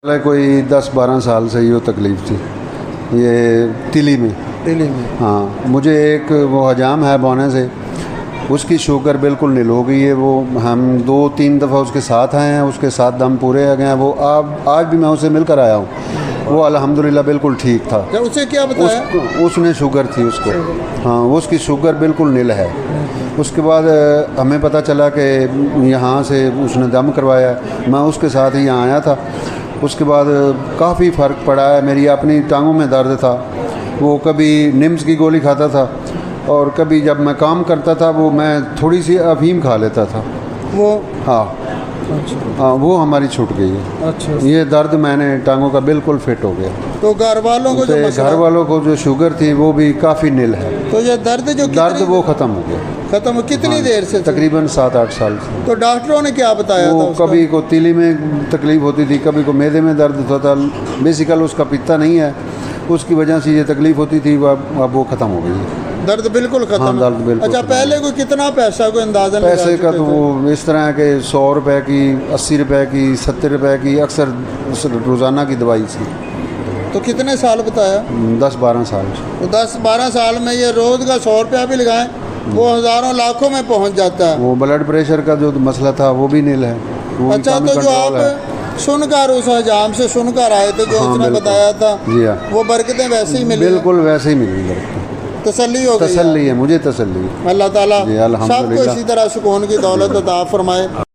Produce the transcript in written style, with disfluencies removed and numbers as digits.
کوئی 10-12 سال سے یہ تکلیف تھی، یہ تلی میں ہاں مجھے ایک وہ حجام ہے بونے سے، اس کی شوگر بالکل نل ہو گئی ہے۔ وہ ہم 2-3 دفعہ اس کے ساتھ آئے ہیں، اس کے ساتھ دم پورے آ گئے ہیں۔ وہ آج بھی میں اسے مل کر آیا ہوں، وہ الحمدللہ بالکل ٹھیک تھا۔ اسے کیا بتایا؟ اس نے شوگر تھی اس کو، ہاں اس کی شوگر بالکل نل ہے۔ اس کے بعد ہمیں پتہ چلا کہ یہاں سے اس نے دم کروایا، میں اس کے ساتھ ہی یہاں آیا تھا۔ اس کے بعد کافی فرق پڑا ہے۔ میری اپنی ٹانگوں میں درد تھا، وہ کبھی نمز کی گولی کھاتا تھا اور کبھی جب میں کام کرتا تھا وہ میں تھوڑی سی افیم کھا لیتا تھا وہ ہاں وہ ہماری چھوٹ گئی ہے۔ اچھا، یہ درد میں نے ٹانگوں کا بالکل فٹ ہو گیا۔ تو گھر والوں کو جو گھر والوں کو جو شوگر تھی وہ بھی کافی نل ہے، تو یہ درد وہ ختم ہو گیا ختم کتنی دیر سے؟ تقریباً 7-8 سال سے۔ تو ڈاکٹروں نے کیا بتایا وہ تھا؟ کبھی کو تیلی میں تکلیف ہوتی تھی، کبھی کو معدے میں درد ہوتا تھا۔ بیسیکل اس کا پتا نہیں ہے، اس کی وجہ سے یہ تکلیف ہوتی تھی، اب وہ ختم ہو گئی، درد بالکل ختم؟ ہاں درد بالکل۔ اچھا، پہلے کوئی کتنا پیسہ کوئی اندازہ پیسے کا تو وہ اس طرح ہے کہ 100 روپے کی، 80 روپے کی، 70 روپے کی اکثر روزانہ کی دوائی تھی۔ تو کتنے سال بتایا؟ 10-12 سال۔ تو 10-12 سال میں یہ روز کا 100 روپیہ بھی لگائیں وہ ہزاروں لاکھوں میں پہنچ جاتا ہے۔ وہ بلڈ پریشر کا جو مسئلہ تھا وہ بھی نل ہے۔ اچھا، تو جو آپ سن کر اس حجام سے سن کر آئے تھے جو اس نے بتایا تھا، جی ہاں، وہ برکتیں ویسے ہی ملی؟ بالکل ویسے ہی ملی، تسلی ہو گئی؟ تسلی ہے، مجھے تسلی ہے۔ اللہ تعالیٰ جی سب کو الحمدللہ۔ اسی طرح سکون کی دولت عطا فرمائے۔